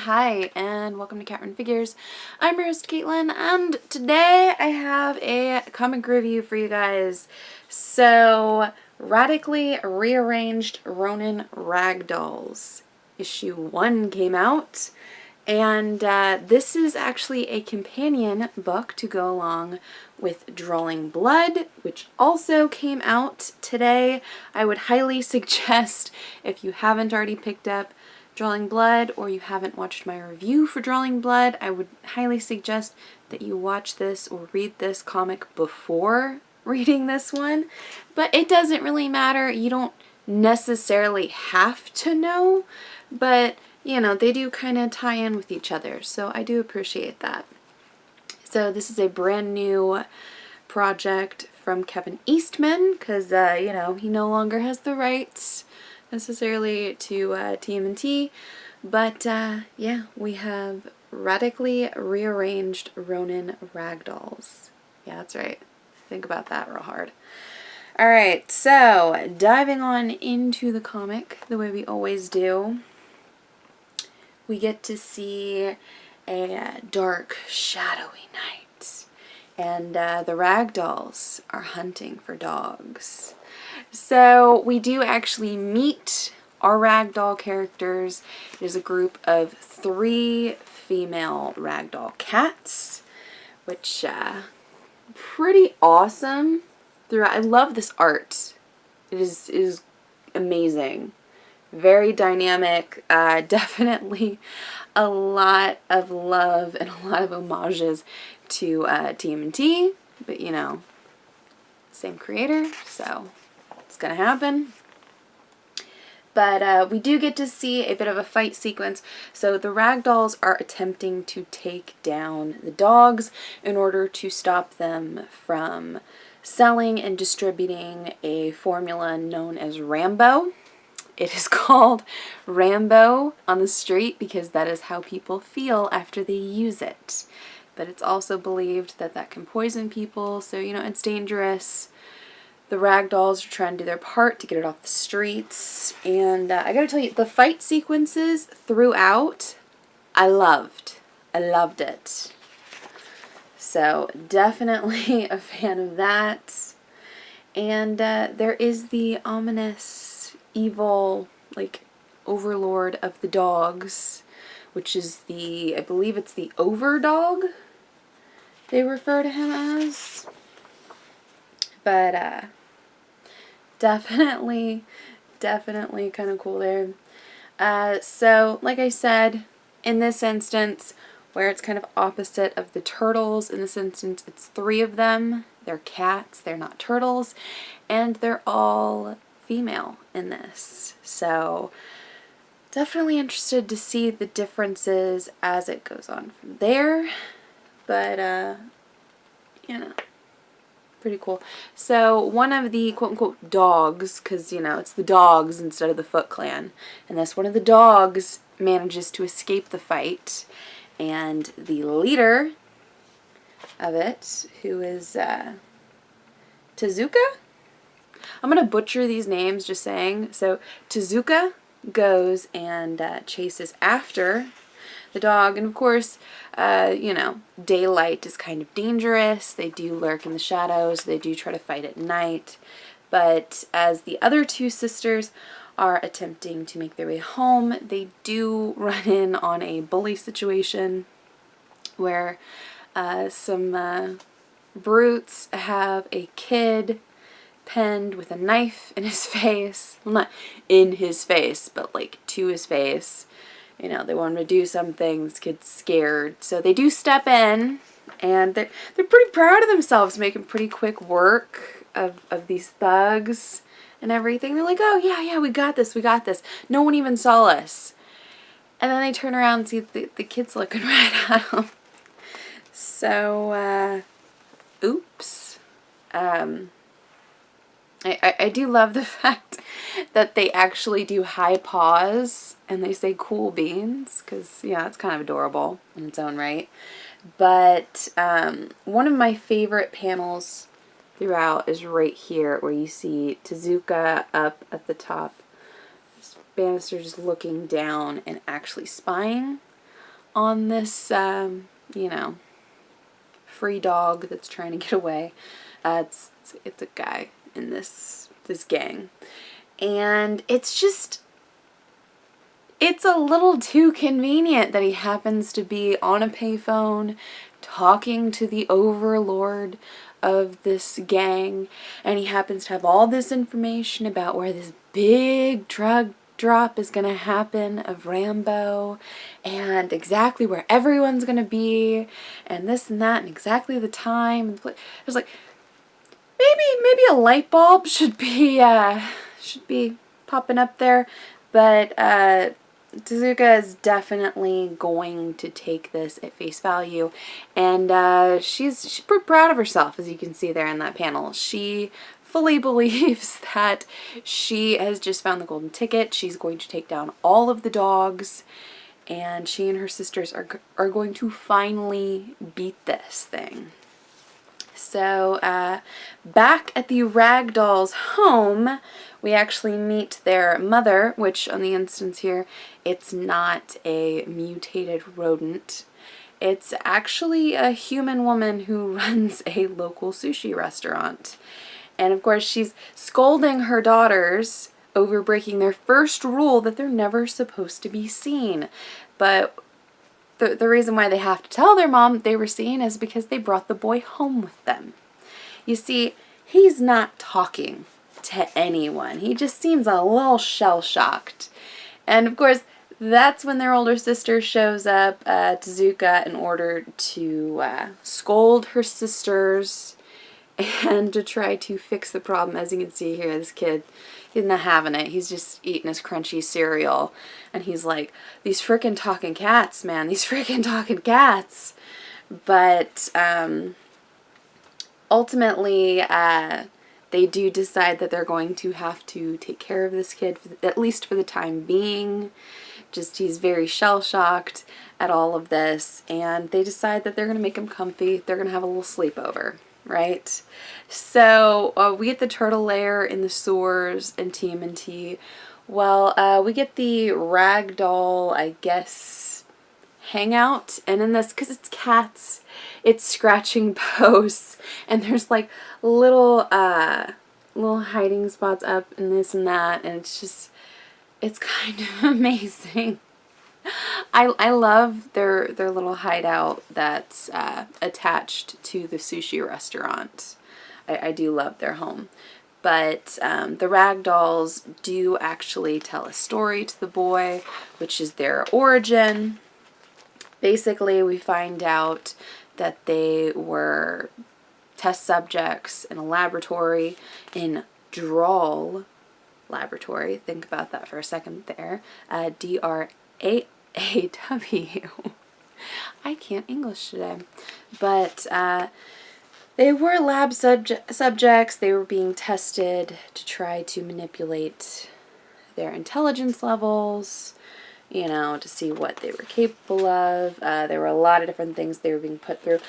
Hi, and welcome to katrenfigures. I'm your host, Caitlin, and today I have a comic review for you guys. So, Radically Rearranged Ronin Ragdolls. Issue 1 came out, and this is actually a companion book to go along with Drawing Blood, which also came out today. I would highly suggest, if you haven't already picked up Drawing Blood, or you haven't watched my review for Drawing Blood, I would highly suggest that you watch this or read this comic before reading this one. But it doesn't really matter. You don't necessarily have to know, but you know, they do kind of tie in with each other, so I do appreciate that. So this is a brand new project from Kevin Eastman, because you know, he no longer has the rights necessarily to TMNT, but yeah, we have Radically Rearranged Ronin Ragdolls. Yeah, that's right. Think about that real hard. Alright, so diving on into the comic the way we always do, we get to see a dark, shadowy night, and the Ragdolls are hunting for dogs. So we do actually meet our ragdoll characters. It is a group of 3 female ragdoll cats, which pretty awesome throughout. I love this art. It is amazing. Very dynamic. Definitely a lot of love and a lot of homages to TMNT, but you know, same creator, so it's gonna happen. But we do get to see a bit of a fight sequence. So the Ragdolls are attempting to take down the dogs in order to stop them from selling and distributing a formula known as Rambo. It is called Rambo on the street because that is how people feel after they use it. But it's also believed that that can poison people, so you know, it's dangerous. The Ragdolls are trying to do their part to get it off the streets, and I gotta tell you, the fight sequences throughout, I loved it. So definitely a fan of that. And there is the ominous, evil, like, overlord of the dogs, which is the, I believe it's the Overdog they refer to him as. But definitely kind of cool there. So like I said, in this instance, where it's kind of opposite of the turtles, in this instance it's 3 of them. They're cats, they're not turtles, and they're all female in this. So definitely interested to see the differences as it goes on from there. But you know, pretty cool. So one of the quote-unquote dogs, because you know, it's the dogs instead of the Foot Clan, and this one of the dogs manages to escape the fight, and the leader of it, who is Tezuka? I'm gonna butcher these names, just saying. So Tezuka goes and chases after the dog, and of course, you know, daylight is kind of dangerous. They do lurk in the shadows. They do try to fight at night. But as the other 2 sisters are attempting to make their way home, they do run in on a bully situation where some brutes have a kid pinned with a knife in his face. Well, not in his face, but like to his face. You know, they want him to do something. This kid's scared. So they do step in, and they're pretty proud of themselves, making pretty quick work of these thugs and everything. They're like, oh yeah, we got this. No one even saw us. And then they turn around and see the kid's looking right at them. So, oops. I do love the fact that they actually do high paws and they say cool beans, because yeah, it's kind of adorable in its own right. But one of my favorite panels throughout is right here, where you see Tezuka up at the top, Bannister just looking down and actually spying on this, you know, free dog that's trying to get away. It's a guy in this gang. And it's just, it's a little too convenient that he happens to be on a payphone talking to the overlord of this gang, and he happens to have all this information about where this big drug drop is going to happen of Rambo, and exactly where everyone's going to be, and this and that, and exactly the time. It was like, maybe a light bulb should be popping up there, but Tezuka is definitely going to take this at face value, and she's pretty proud of herself, as you can see there in that panel. She fully believes that she has just found the golden ticket. She's going to take down all of the dogs, and she and her sisters are going to finally beat this thing. So back at the Ragdolls' home, we actually meet their mother, which on the instance here, it's not a mutated rodent. It's actually a human woman who runs a local sushi restaurant. And of course, she's scolding her daughters over breaking their first rule that they're never supposed to be seen. But the reason why they have to tell their mom they were seen is because they brought the boy home with them. You see, he's not talking to anyone. He just seems a little shell-shocked. And of course, that's when their older sister shows up, Tezuka, in order to scold her sisters and to try to fix the problem. As you can see here, this kid, he's not having it. He's just eating his crunchy cereal. And he's like, these frickin' talking cats, man. These frickin' talking cats. But ultimately, they do decide that they're going to have to take care of this kid, at least for the time being. Just, he's very shell-shocked at all of this. And they decide that they're going to make him comfy. They're going to have a little sleepover. Right? So we get the turtle lair in the sewers in TMNT. Well, we get the ragdoll, I guess, hangout. And in this, because it's cats, it's scratching posts. And there's like little hiding spots up and this and that. And it's just, it's kind of amazing. I love their little hideout that's attached to the sushi restaurant. I do love their home. But the Ragdolls do actually tell a story to the boy, which is their origin. Basically, we find out that they were test subjects in a laboratory in Drawl Laboratory. Think about that for a second there. DRAAW. I can't English today. But they were lab subjects. They were being tested to try to manipulate their intelligence levels, you know, to see what they were capable of. There were a lot of different things they were being put through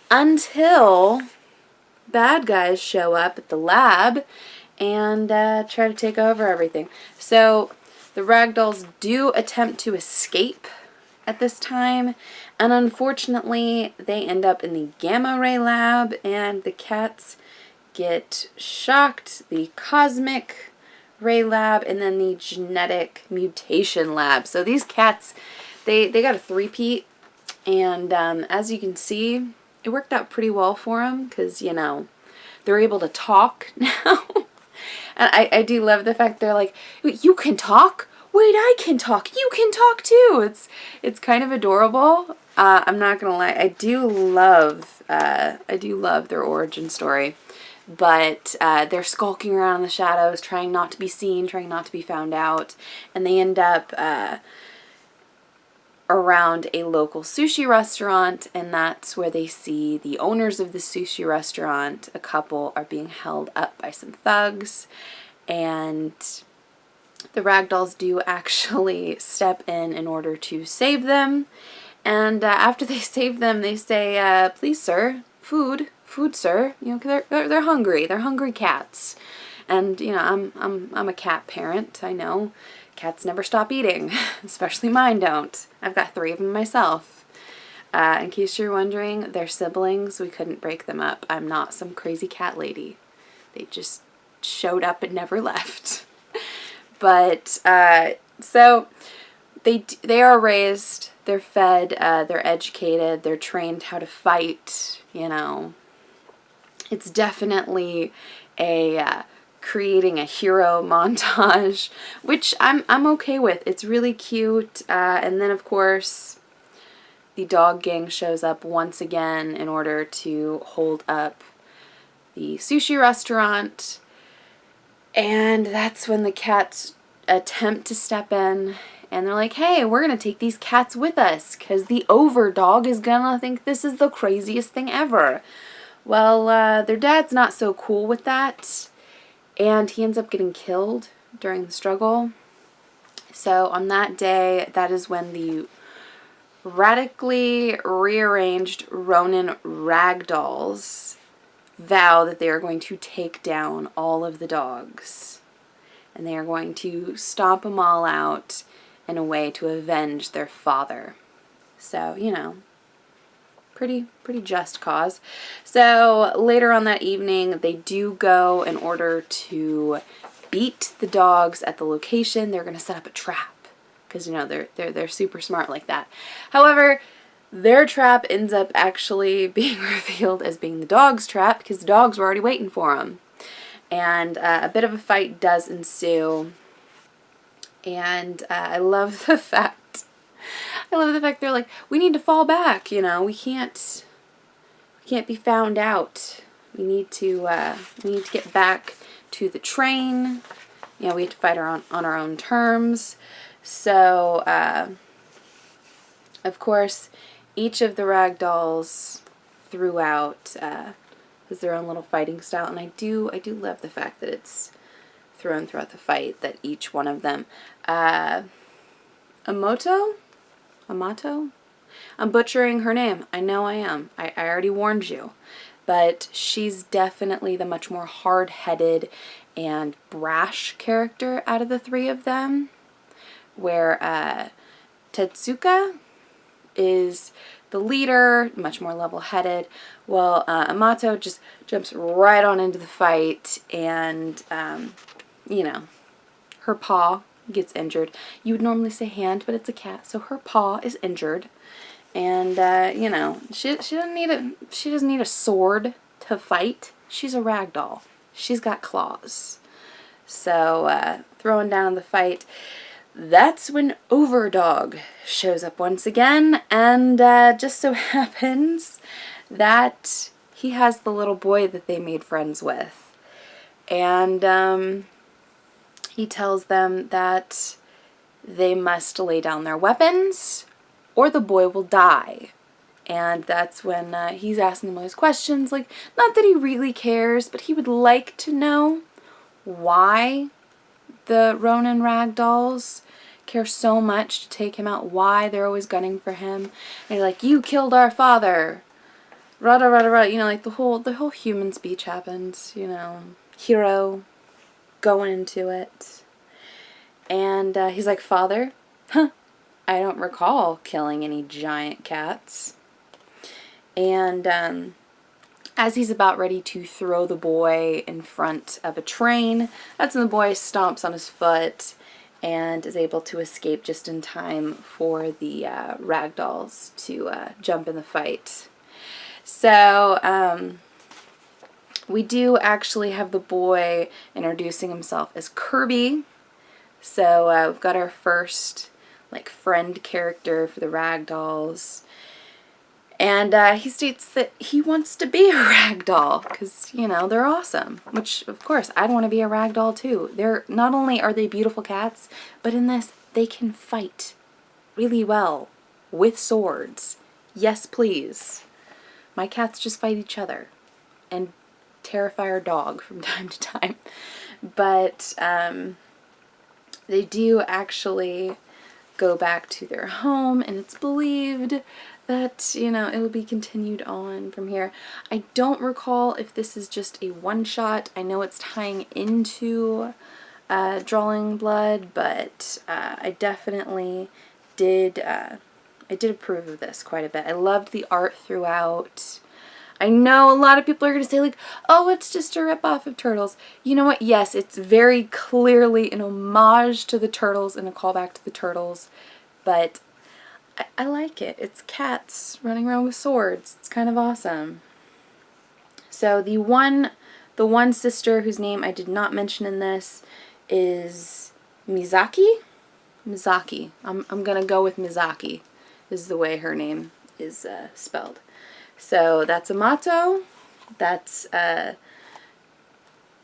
until bad guys show up at the lab and try to take over everything. So the Ragdolls do attempt to escape at this time, and unfortunately they end up in the gamma ray lab, and the cats get shocked, the cosmic ray lab, and then the genetic mutation lab. So these cats, they got a three-peat, and as you can see, it worked out pretty well for them, because, you know, they're able to talk now. And I do love the fact they're like, you can talk? Wait, I can talk. You can talk too. It's kind of adorable. I'm not gonna lie. I do love their origin story, but they're skulking around in the shadows, trying not to be seen, trying not to be found out, and they end up around a local sushi restaurant, and that's where they see the owners of the sushi restaurant. A couple are being held up by some thugs, and the Ragdolls do actually step in order to save them. And after they save them, they say, please, sir, food, sir. You know, they're hungry. They're hungry cats. And, you know, I'm a cat parent. I know cats never stop eating, especially mine don't. I've got 3 of them myself. In case you're wondering, they're siblings. We couldn't break them up. I'm not some crazy cat lady. They just showed up and never left. But, so they are raised, they're fed, they're educated, they're trained how to fight, you know. It's definitely a creating a hero montage, which I'm okay with. It's really cute. And then of course the dog gang shows up once again in order to hold up the sushi restaurant. And that's when the cats attempt to step in, and they're like, hey, we're going to take these cats with us because the overdog is going to think this is the craziest thing ever. Well, their dad's not so cool with that, and he ends up getting killed during the struggle. So on that day, that is when the radically rearranged Ronin Ragdolls vow that they are going to take down all of the dogs. And they are going to stomp them all out in a way to avenge their father. So, you know, pretty just cause. So later on that evening, they do go in order to beat the dogs at the location. They're going to set up a trap because, you know, they're super smart like that. However, their trap ends up actually being revealed as being the dog's trap because the dogs were already waiting for them. And a bit of a fight does ensue. And I love the fact they're like, we need to fall back, you know, we can't be found out. We need to get back to the train. You know, we have to fight on our own terms. So, of course, each of the ragdolls throughout has their own little fighting style, and I do love the fact that it's thrown throughout the fight that each one of them, Amato, I'm butchering her name. I know I am. I already warned you, but she's definitely the much more hard-headed and brash character out of the three of them, where Tetsuka is the leader, much more level-headed. Well, Amato just jumps right on into the fight, and, you know, her paw gets injured. You would normally say hand, but it's a cat, so her paw is injured. And, you know, she doesn't need a sword to fight. She's a ragdoll. She's got claws. So, throwing down the fight. That's when Overdog shows up once again, and just so happens that he has the little boy that they made friends with. And he tells them that they must lay down their weapons or the boy will die. And that's when he's asking them all these questions, like, not that he really cares, but he would like to know why the Ronin Ragdolls care so much to take him out, why they're always gunning for him. And they're like, you killed our father. Rada rada rada. You know, like the whole human speech happens, you know. Hero going into it. And he's like, Father? Huh. I don't recall killing any giant cats. And as he's about ready to throw the boy in front of a train, that's when the boy stomps on his foot and is able to escape just in time for the ragdolls to jump in the fight. So we do actually have the boy introducing himself as Kirby. So we've got our first like friend character for the ragdolls. And he states that he wants to be a ragdoll because, you know, they're awesome. Which, of course, I'd want to be a ragdoll too. They're not only are they beautiful cats, but in this, they can fight really well with swords. Yes, please. My cats just fight each other and terrify our dog from time to time. But they do actually go back to their home, and it's believed that, you know, it will be continued on from here. I don't recall if this is just a one-shot. I know it's tying into Drawing Blood, but I definitely did I did approve of this quite a bit. I loved the art throughout. I know a lot of people are going to say like, oh, it's just a ripoff of Turtles. You know what? Yes, it's very clearly an homage to the Turtles and a callback to the Turtles, but I like it. It's cats running around with swords. It's kind of awesome. So the one sister whose name I did not mention in this is Mizaki. Mizaki. I'm gonna go with Mizaki. Is the way her name is spelled. So that's Amato. That's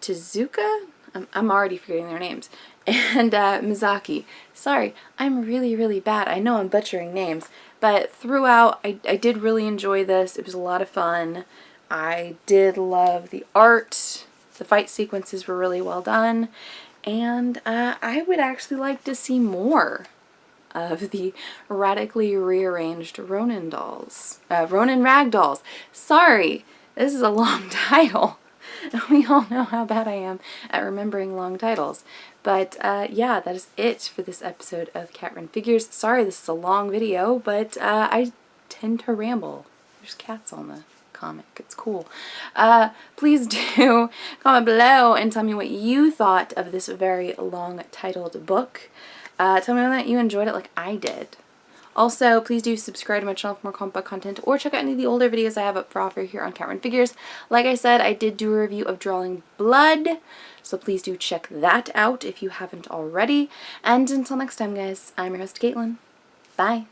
Tezuka. I'm already forgetting their names. And Mizaki. Sorry, I'm really, really bad. I know I'm butchering names, but throughout, I did really enjoy this. It was a lot of fun. I did love the art. The fight sequences were really well done. And I would actually like to see more of the radically rearranged Ronin dolls. Ronin Ragdolls. Sorry, this is a long title. We all know how bad I am at remembering long titles. But yeah, that is it for this episode of katrenfigures. Sorry this is a long video, but I tend to ramble. There's cats on the comic. It's cool. Please do comment below and tell me what you thought of this very long titled book. Tell me that you enjoyed it like I did. Also, please do subscribe to my channel for more comic book content, or check out any of the older videos I have up for offer here on katrenfigures. Like I said, I did do a review of Drawing Blood, so please do check that out if you haven't already. And until next time, guys, I'm your host, Caitlin. Bye.